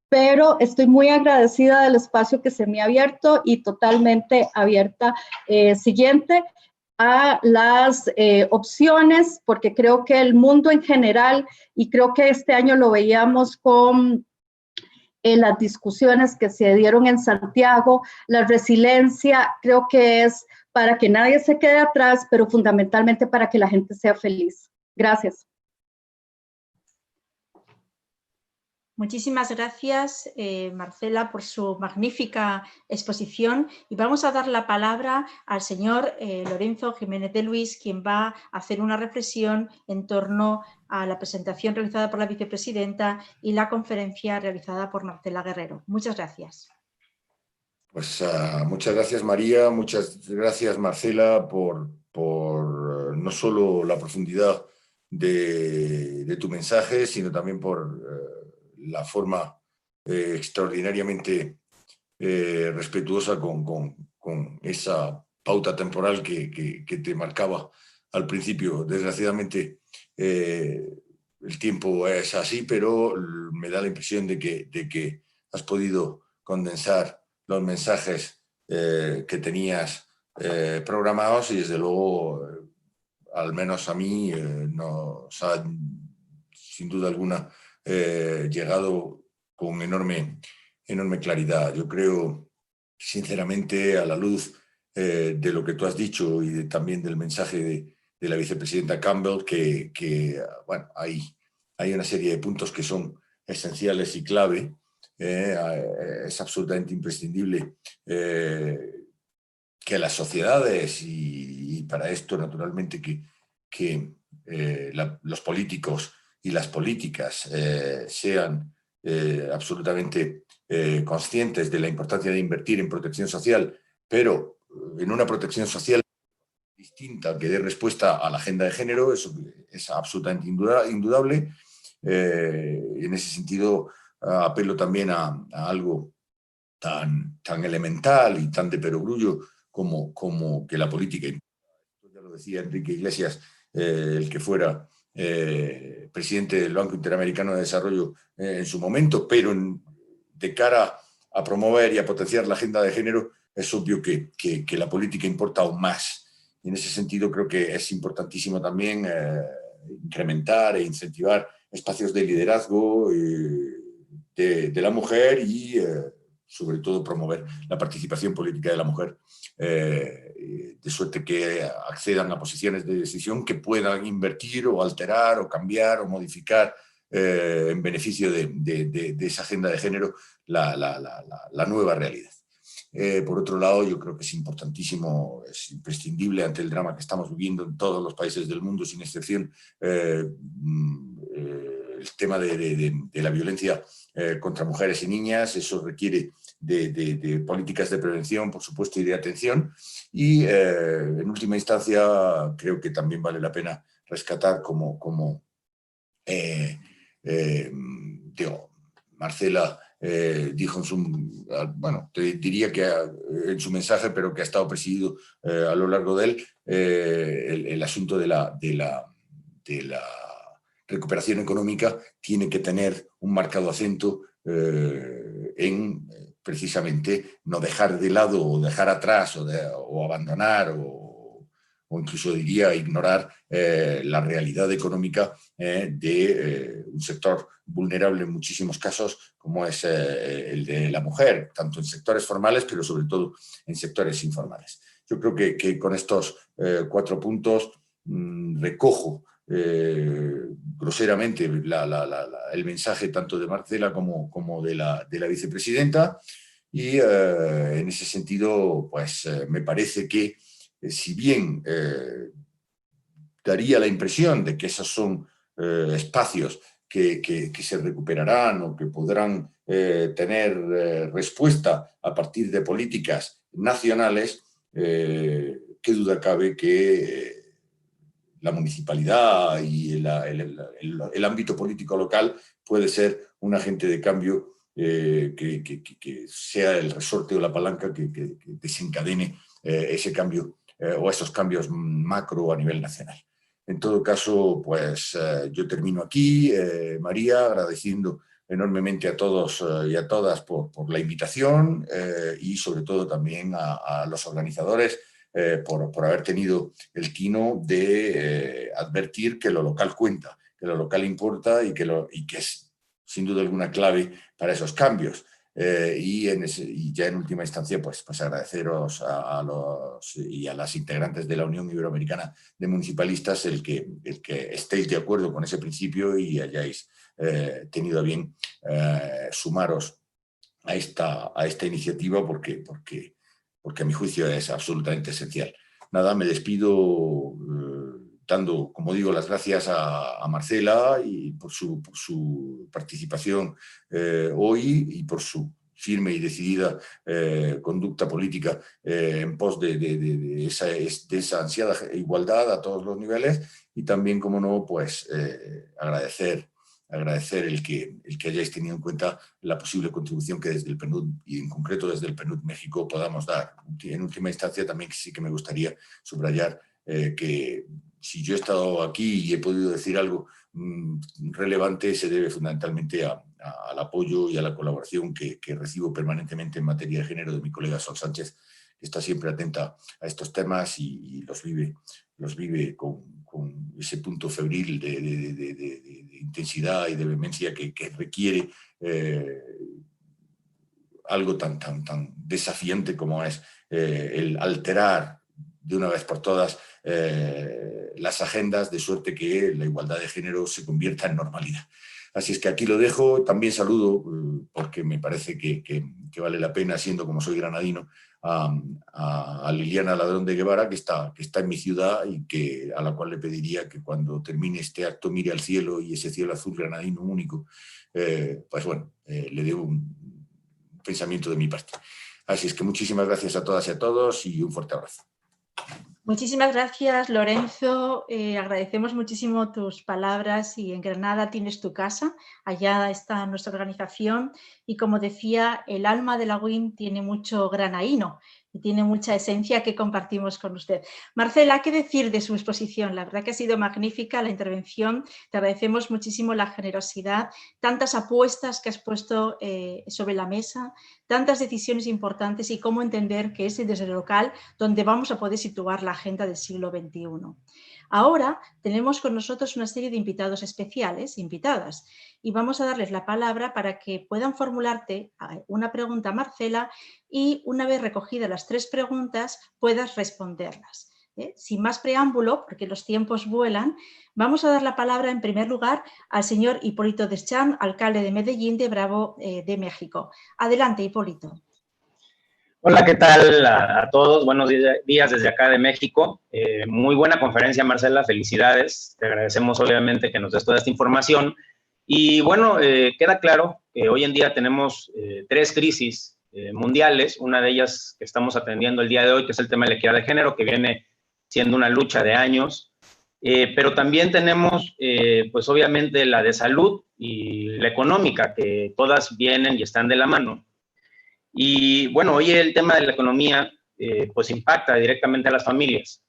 pero estoy muy agradecida del espacio que se me ha abierto y totalmente abierta. Siguiente a las opciones, porque creo que el mundo en general, y creo que este año lo veíamos con las discusiones que se dieron en Santiago, la resiliencia creo que es para que nadie se quede atrás, pero fundamentalmente para que la gente sea feliz. Gracias. Muchísimas gracias, Marcela, por su magnífica exposición, y vamos a dar la palabra al señor Lorenzo Jiménez de Luis, quien va a hacer una reflexión en torno a la presentación realizada por la vicepresidenta y la conferencia realizada por Marcela Guerrero. Muchas gracias. Pues muchas gracias, María, muchas gracias, Marcela, por no solo la profundidad de tu mensaje, sino también por la forma extraordinariamente respetuosa con esa pauta temporal que te marcaba al principio. Desgraciadamente el tiempo es así, pero me da la impresión de que has podido condensar los mensajes que tenías programados, y desde luego, al menos a mí, nos ha sin duda alguna llegado con enorme claridad. Yo creo, sinceramente, a la luz de lo que tú has dicho y también del mensaje de la vicepresidenta Campbell, que bueno, hay una serie de puntos que son esenciales y clave. Es absolutamente imprescindible que las sociedades, y para esto naturalmente que los políticos y las políticas sean absolutamente conscientes de la importancia de invertir en protección social, pero en una protección social distinta que dé respuesta a la agenda de género. Eso es absolutamente indudable. En ese sentido, apelo también a algo tan elemental y tan de perogrullo como que la política, ya lo decía Enrique Iglesias, el que fuera presidente del Banco Interamericano de Desarrollo en su momento, pero de cara a promover y a potenciar la agenda de género, es obvio que la política importa aún más. Y en ese sentido creo que es importantísimo también incrementar e incentivar espacios de liderazgo de la mujer y sobre todo promover la participación política de la mujer, de suerte que accedan a posiciones de decisión que puedan invertir o alterar o cambiar o modificar en beneficio de esa agenda de género la nueva realidad. Por otro lado, yo creo que es importantísimo, es imprescindible ante el drama que estamos viviendo en todos los países del mundo, sin excepción, el tema de la violencia contra mujeres y niñas. Eso requiere de políticas de prevención, por supuesto, y de atención. Y en última instancia, creo que también vale la pena rescatar Marcela dijo en su, bueno, te diría que en su mensaje, pero que ha estado presidido a lo largo de él, el asunto de la recuperación económica tiene que tener un marcado acento en precisamente no dejar de lado o dejar atrás o abandonar o incluso diría ignorar la realidad económica de un sector vulnerable en muchísimos casos, como es el de la mujer, tanto en sectores formales, pero sobre todo en sectores informales. Yo creo que con estos 4 puntos recojo groseramente el mensaje tanto de Marcela como de la vicepresidenta, y en ese sentido pues me parece que si bien daría la impresión de que esos son espacios que se recuperarán o que podrán tener respuesta a partir de políticas nacionales, qué duda cabe que la municipalidad y el ámbito político local puede ser un agente de cambio que sea el resorte o la palanca que desencadene ese cambio o esos cambios macro a nivel nacional. En todo caso, pues yo termino aquí, María, agradeciendo enormemente a todos y a todas por la invitación y sobre todo también a los organizadores por haber tenido el tino de advertir que lo local cuenta, que lo local importa y que es sin duda alguna clave para esos cambios. Y ya en última instancia, pues agradeceros a los y a las integrantes de la Unión Iberoamericana de Municipalistas el que estéis de acuerdo con ese principio y hayáis tenido a bien sumaros a esta iniciativa porque a mi juicio es absolutamente esencial. Nada, me despido dando, como digo, las gracias a Marcela y por su participación hoy y por su firme y decidida conducta política en pos de esa ansiada igualdad a todos los niveles, y también, como no, pues agradecer el que hayáis tenido en cuenta la posible contribución que desde el PNUD, y en concreto desde el PNUD México, podamos dar. En última instancia, también sí que me gustaría subrayar que si yo he estado aquí y he podido decir algo relevante, se debe fundamentalmente al apoyo y a la colaboración que recibo permanentemente en materia de género de mi colega Sol Sánchez, que está siempre atenta a estos temas y los vive con ese punto febril de intensidad y de vehemencia que requiere algo tan desafiante como es el alterar de una vez por todas las agendas, de suerte que la igualdad de género se convierta en normalidad. Así es que aquí lo dejo. También saludo, porque me parece que vale la pena, siendo como soy granadino, a Liliana Ladrón de Guevara, que está en mi ciudad y a la cual le pediría que cuando termine este acto mire al cielo, y ese cielo azul granadino único, pues bueno, le dé un pensamiento de mi parte. Así es que muchísimas gracias a todas y a todos y un fuerte abrazo. Muchísimas gracias, Lorenzo. Agradecemos muchísimo tus palabras, y en Granada tienes tu casa, allá está nuestra organización, y como decía, el alma de la UIM tiene mucho granaíno y tiene mucha esencia que compartimos con usted. Marcela, ¿qué decir de su exposición? La verdad que ha sido magnífica la intervención, te agradecemos muchísimo la generosidad, tantas apuestas que has puesto sobre la mesa, tantas decisiones importantes y cómo entender que es desde lo local donde vamos a poder situar la agenda del siglo XXI. Ahora tenemos con nosotros una serie de invitados especiales, invitadas, y vamos a darles la palabra para que puedan formularte una pregunta a Marcela, y una vez recogidas las 3 preguntas puedas responderlas. Sin más preámbulo, porque los tiempos vuelan, vamos a dar la palabra en primer lugar al señor Hipólito Deschamps, alcalde de Medellín de Bravo de México. Adelante, Hipólito. Hola, ¿qué tal a todos? Buenos días desde acá de México. Muy buena conferencia, Marcela, felicidades. Te agradecemos obviamente que nos des toda esta información. Y bueno, queda claro que hoy en día tenemos 3 crisis mundiales, una de ellas que estamos atendiendo el día de hoy, que es el tema de la equidad de género, que viene siendo una lucha de años, pero también tenemos, pues obviamente, la de salud y la económica, que todas vienen y están de la mano. Y bueno, hoy el tema de la economía, pues impacta directamente a las familias.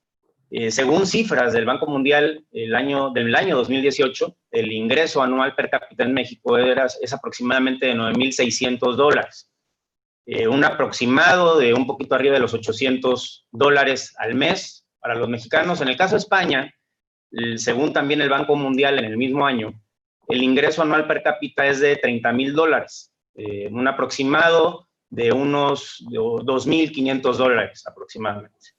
Según cifras del Banco Mundial, del año 2018, el ingreso anual per cápita en México es aproximadamente de $9,600. Un aproximado de un poquito arriba de los $800 al mes para los mexicanos. En el caso de España, según también el Banco Mundial en el mismo año, el ingreso anual per cápita es de $30,000, un aproximado de unos $2,500 aproximadamente.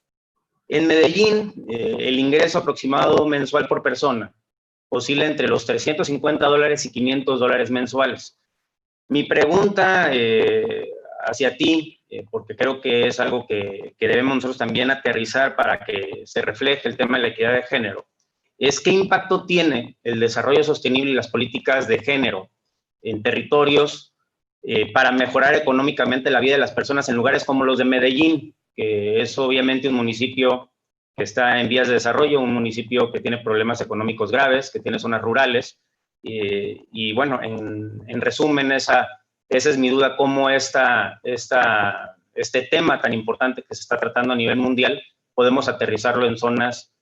En Medellín, el ingreso aproximado mensual por persona oscila entre los $350 y $500 mensuales. Mi pregunta hacia ti, porque creo que es algo que debemos nosotros también aterrizar para que se refleje el tema de la equidad de género, es qué impacto tiene el desarrollo sostenible y las políticas de género en territorios para mejorar económicamente la vida de las personas en lugares como los de Medellín, que es obviamente un municipio que está en vías de desarrollo, un municipio que tiene problemas económicos graves, que tiene zonas rurales, y bueno, en resumen, esa es mi duda, cómo este tema tan importante que se está tratando a nivel mundial, podemos aterrizarlo en zonas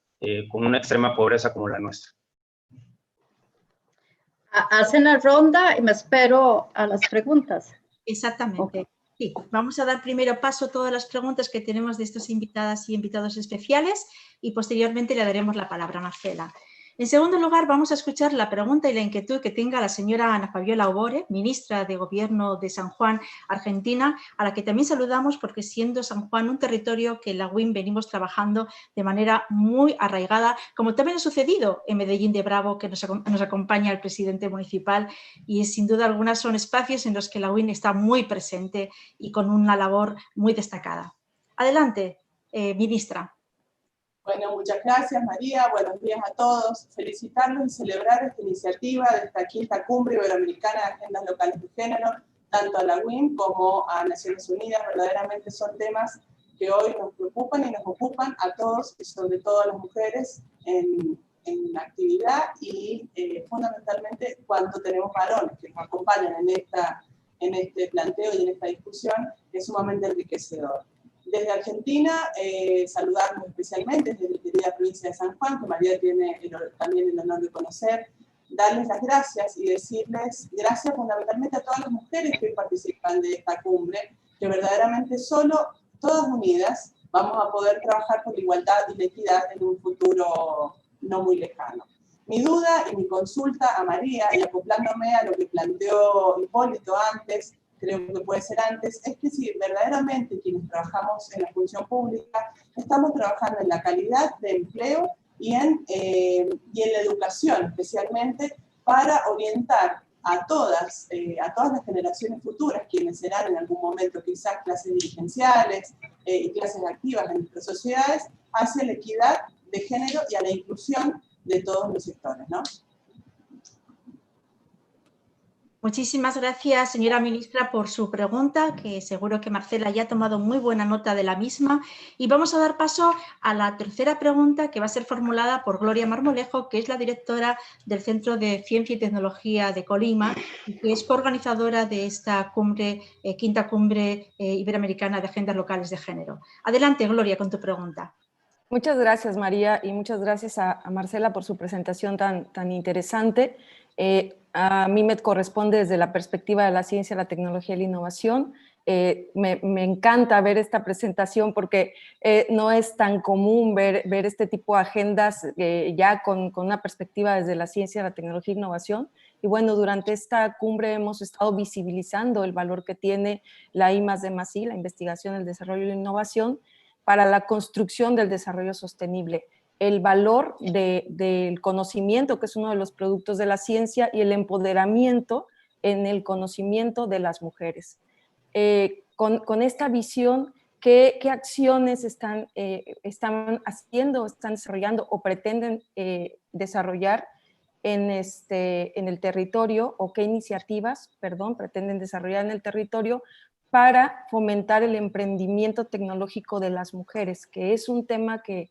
con una extrema pobreza como la nuestra. Hacen la ronda y me espero a las preguntas. Exactamente. Okay. Sí, vamos a dar primero paso a todas las preguntas que tenemos de estas invitadas y invitados especiales, y posteriormente le daremos la palabra a Marcela. En segundo lugar, vamos a escuchar la pregunta y la inquietud que tenga la señora Ana Fabiola Obore, ministra de Gobierno de San Juan, Argentina, a la que también saludamos porque siendo San Juan un territorio que en la UIM venimos trabajando de manera muy arraigada, como también ha sucedido en Medellín de Bravo, que nos acompaña el presidente municipal, y sin duda alguna son espacios en los que la UIM está muy presente y con una labor muy destacada. Adelante, ministra. Bueno, muchas gracias, María. Buenos días a todos. Felicitarlos y celebrar esta iniciativa de esta quinta cumbre iberoamericana de agendas locales de género, tanto a la UIM como a Naciones Unidas. Verdaderamente son temas que hoy nos preocupan y nos ocupan a todos, y sobre todo a las mujeres en la actividad y fundamentalmente cuando tenemos varones que nos acompañan en este planteo y en esta discusión, es sumamente enriquecedor. Desde Argentina, saludarnos especialmente desde la querida provincia de San Juan, que María tiene también el honor de conocer, darles las gracias y decirles gracias fundamentalmente a todas las mujeres que hoy participan de esta cumbre, que verdaderamente solo, todas unidas, vamos a poder trabajar por la igualdad y la equidad en un futuro no muy lejano. Mi duda y mi consulta a María, y acoplándome a lo que planteó Hipólito antes, creo que puede ser antes, es que si verdaderamente quienes trabajamos en la función pública estamos trabajando en la calidad de empleo y en la educación, especialmente para orientar a todas las generaciones futuras, quienes serán en algún momento quizás clases dirigenciales y clases activas en nuestras sociedades, hacia la equidad de género y a la inclusión de todos los sectores, ¿no? Muchísimas gracias, señora ministra, por su pregunta, que seguro que Marcela ya ha tomado muy buena nota de la misma. Y vamos a dar paso a la tercera pregunta, que va a ser formulada por Gloria Marmolejo, que es la directora del Centro de Ciencia y Tecnología de Colima, y que es coorganizadora de esta cumbre, quinta cumbre iberoamericana de agendas locales de género. Adelante, Gloria, con tu pregunta. Muchas gracias, María, y muchas gracias a Marcela por su presentación tan interesante. A mí me corresponde desde la perspectiva de la ciencia, la tecnología y la innovación. Me encanta ver esta presentación porque no es tan común ver este tipo de agendas ya con una perspectiva desde la ciencia, la tecnología y la innovación. Y bueno, durante esta cumbre hemos estado visibilizando el valor que tiene la I+D+I, la investigación, el desarrollo y la innovación, para la construcción del desarrollo sostenible, el valor del conocimiento, que es uno de los productos de la ciencia, y el empoderamiento en el conocimiento de las mujeres. Con esta visión, ¿qué acciones están haciendo, están desarrollando o pretenden desarrollar en el territorio, o qué iniciativas, pretenden desarrollar en el territorio para fomentar el emprendimiento tecnológico de las mujeres, que es un tema que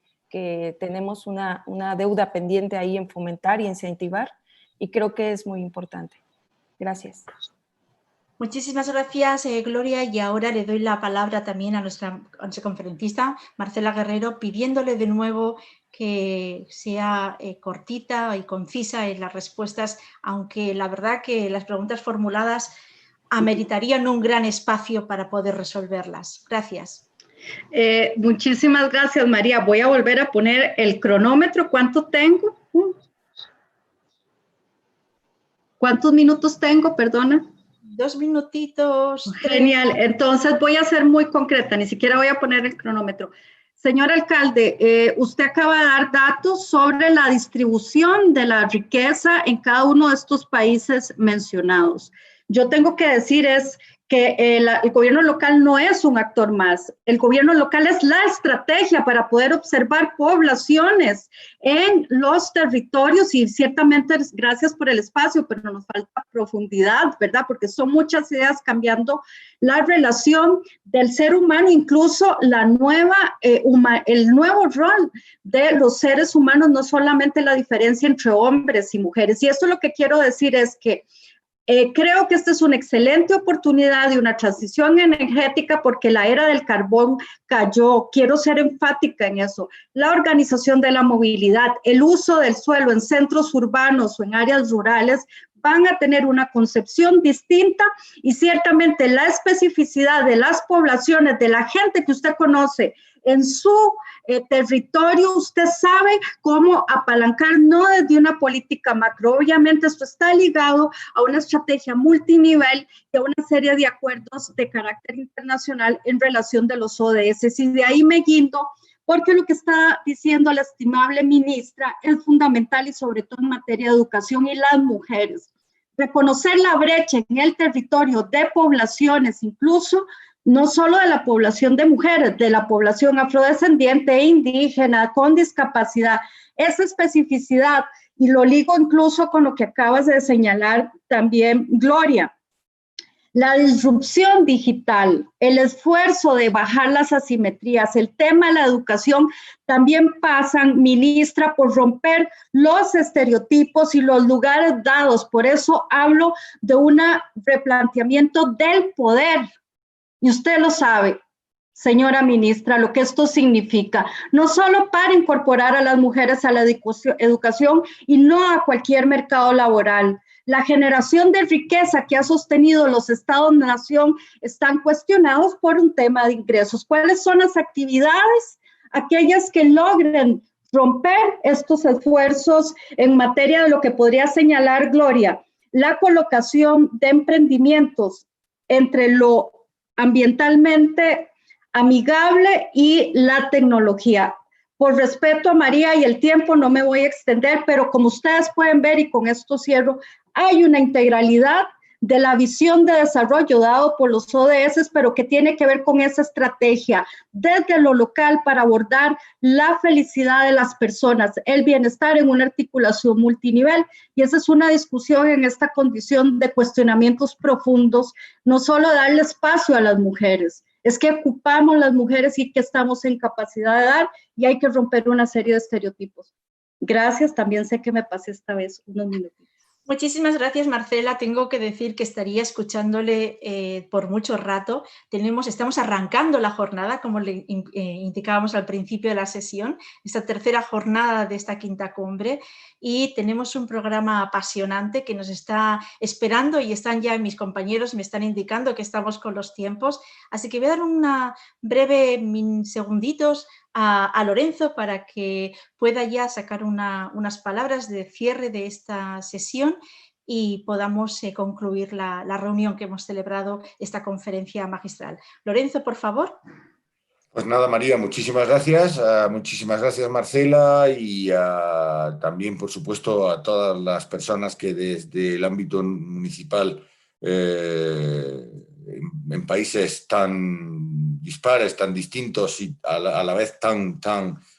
tenemos una deuda pendiente ahí en fomentar y incentivar, y creo que es muy importante. Gracias. Muchísimas gracias, Gloria, y ahora le doy la palabra también a nuestra conferencista, Marcela Guerrero, pidiéndole de nuevo que sea cortita y concisa en las respuestas, aunque la verdad que las preguntas formuladas ameritarían un gran espacio para poder resolverlas. Gracias. Muchísimas gracias, María. Voy a volver a poner el cronómetro. ¿Cuánto tengo? ¿Cuántos minutos tengo? Perdona. 2 minutitos. Genial. Entonces voy a ser muy concreta. Ni siquiera voy a poner el cronómetro. Señor alcalde, usted acaba de dar datos sobre la distribución de la riqueza en cada uno de estos países mencionados. Yo tengo que decir que el gobierno local no es un actor más. El gobierno local es la estrategia para poder observar poblaciones en los territorios, y ciertamente gracias por el espacio, pero nos falta profundidad, ¿verdad? Porque son muchas ideas cambiando la relación del ser humano, incluso el nuevo rol de los seres humanos, no solamente la diferencia entre hombres y mujeres. Y esto lo que quiero decir es que creo que esta es una excelente oportunidad de una transición energética, porque la era del carbón cayó. Quiero ser enfática en eso. La organización de la movilidad, el uso del suelo en centros urbanos o en áreas rurales van a tener una concepción distinta y ciertamente la especificidad de las poblaciones, de la gente que usted conoce en su territorio, usted sabe cómo apalancar, no desde una política macro. Obviamente esto está ligado a una estrategia multinivel y a una serie de acuerdos de carácter internacional en relación de los ODS. Y de ahí me guindo, porque lo que está diciendo la estimable ministra es fundamental y sobre todo en materia de educación y las mujeres. Reconocer la brecha en el territorio de poblaciones, incluso no solo de la población de mujeres, de la población afrodescendiente e indígena, con discapacidad, esa especificidad, y lo ligo incluso con lo que acabas de señalar también, Gloria. La disrupción digital, el esfuerzo de bajar las asimetrías, el tema de la educación también pasan, ministra, por romper los estereotipos y los lugares dados. Por eso hablo de un replanteamiento del poder. Y usted lo sabe, señora ministra, lo que esto significa, no solo para incorporar a las mujeres a la educación y no a cualquier mercado laboral. La generación de riqueza que ha sostenido los estados-nación están cuestionados por un tema de ingresos. ¿Cuáles son las actividades? Aquellas que logren romper estos esfuerzos en materia de lo que podría señalar Gloria, la colocación de emprendimientos entre lo ambientalmente amigable y la tecnología. Por respeto a María y el tiempo no me voy a extender, pero como ustedes pueden ver, y con esto cierro, hay una integralidad de la visión de desarrollo dado por los ODS, pero que tiene que ver con esa estrategia desde lo local para abordar la felicidad de las personas, el bienestar en una articulación multinivel. Y esa es una discusión en esta condición de cuestionamientos profundos, no solo darle espacio a las mujeres, es que ocupamos las mujeres y que estamos en capacidad de dar, y hay que romper una serie de estereotipos. Gracias, también sé que me pasé esta vez unos minutitos. Muchísimas gracias, Marcela. Tengo que decir que estaría escuchándole por mucho rato. Estamos arrancando la jornada, como le indicábamos al principio de la sesión, esta tercera jornada de esta quinta cumbre, y tenemos un programa apasionante que nos está esperando y están ya mis compañeros, me están indicando que estamos con los tiempos. Así que voy a dar una breve segunditos a Lorenzo para que pueda ya sacar unas palabras de cierre de esta sesión y podamos concluir la reunión que hemos celebrado, esta conferencia magistral. Lorenzo, por favor. Pues nada, María, muchísimas gracias Marcela, y también, por supuesto, a todas las personas que desde el ámbito municipal en países tan dispares, tan distintos y a la vez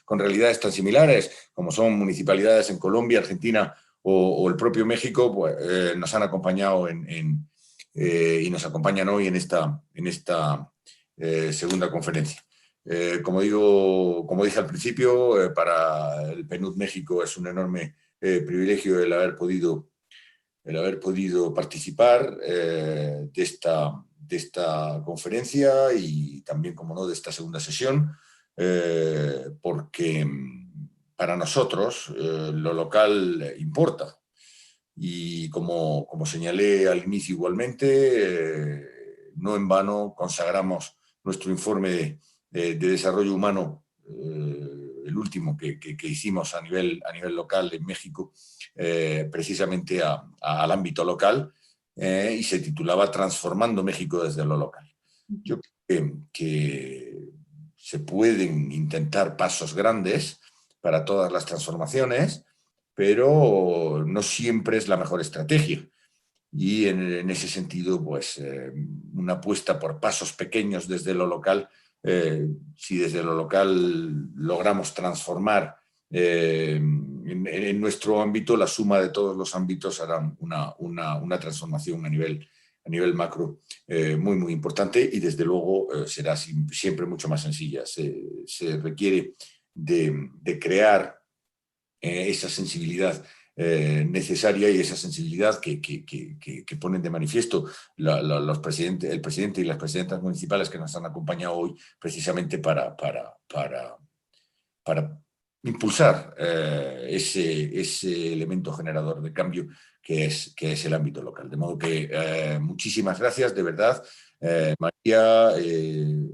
con realidades tan similares como son municipalidades en Colombia, Argentina o el propio México, pues, nos han acompañado y nos acompañan hoy en esta segunda conferencia. Como dije al principio, para el PNUD México es un enorme privilegio el haber podido participar de esta conferencia y también, como no, de esta segunda sesión, porque para nosotros lo local importa. Y como señalé al inicio igualmente, no en vano consagramos nuestro informe de desarrollo humano, el último que hicimos a nivel local en México, precisamente al ámbito local, y se titulaba Transformando México desde lo local. Yo creo que se pueden intentar pasos grandes para todas las transformaciones, pero no siempre es la mejor estrategia. Y en ese sentido, pues, una apuesta por pasos pequeños desde lo local, si desde lo local logramos transformar en nuestro ámbito, la suma de todos los ámbitos harán una transformación a nivel macro muy, muy importante, y desde luego será siempre mucho más sencilla. Se requiere de crear esa sensibilidad necesaria y esa sensibilidad que ponen de manifiesto el presidente y las presidentas municipales que nos han acompañado hoy, precisamente para impulsar ese elemento generador de cambio que es el ámbito local. De modo que muchísimas gracias, de verdad. María y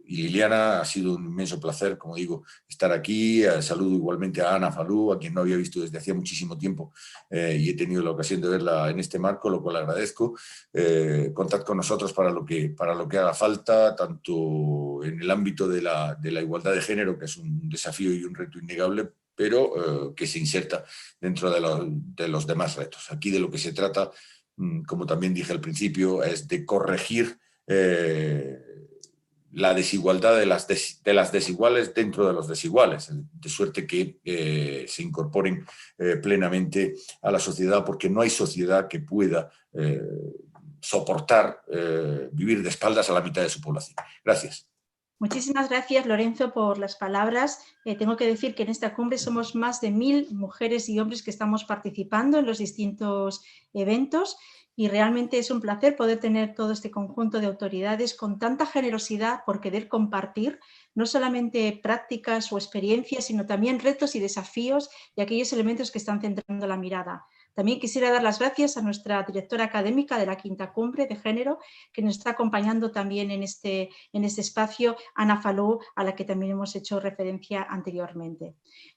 Liliana, ha sido un inmenso placer, como digo, estar aquí. Saludo igualmente a Ana Falú, a quien no había visto desde hacía muchísimo tiempo y he tenido la ocasión de verla en este marco, lo cual agradezco. Contad con nosotros para lo que haga falta, tanto en el ámbito de la igualdad de género, que es un desafío y un reto innegable, pero que se inserta dentro de los demás retos. Aquí de lo que se trata, como también dije al principio, es de corregir la desigualdad de las desiguales dentro de los desiguales, de suerte que se incorporen plenamente a la sociedad, porque no hay sociedad que pueda soportar vivir de espaldas a la mitad de su población. Gracias. Muchísimas gracias, Lorenzo, por las palabras. Tengo que decir que en esta cumbre somos más de 1000 mujeres y hombres que estamos participando en los distintos eventos y realmente es un placer poder tener todo este conjunto de autoridades con tanta generosidad por querer compartir no solamente prácticas o experiencias, sino también retos y desafíos y aquellos elementos que están centrando la mirada. También quisiera dar las gracias a nuestra directora académica de la Quinta Cumbre de Género, que nos está acompañando también en este espacio, Ana Falú, a la que también hemos hecho referencia anteriormente.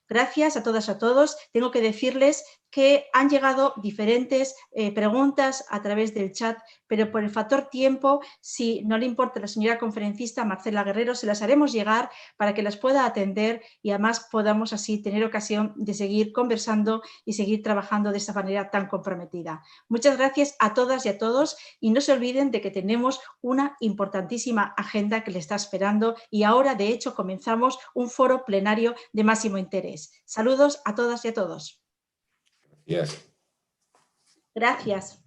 Gracias a todas y a todos. Tengo que decirles que han llegado diferentes preguntas a través del chat, pero por el factor tiempo, si no le importa a la señora conferencista Marcela Guerrero, se las haremos llegar para que las pueda atender y además podamos así tener ocasión de seguir conversando y seguir trabajando de esta manera tan comprometida. Muchas gracias a todas y a todos y no se olviden de que tenemos una importantísima agenda que les está esperando y ahora de hecho comenzamos un foro plenario de máximo interés. Saludos a todas y a todos. Gracias. Gracias.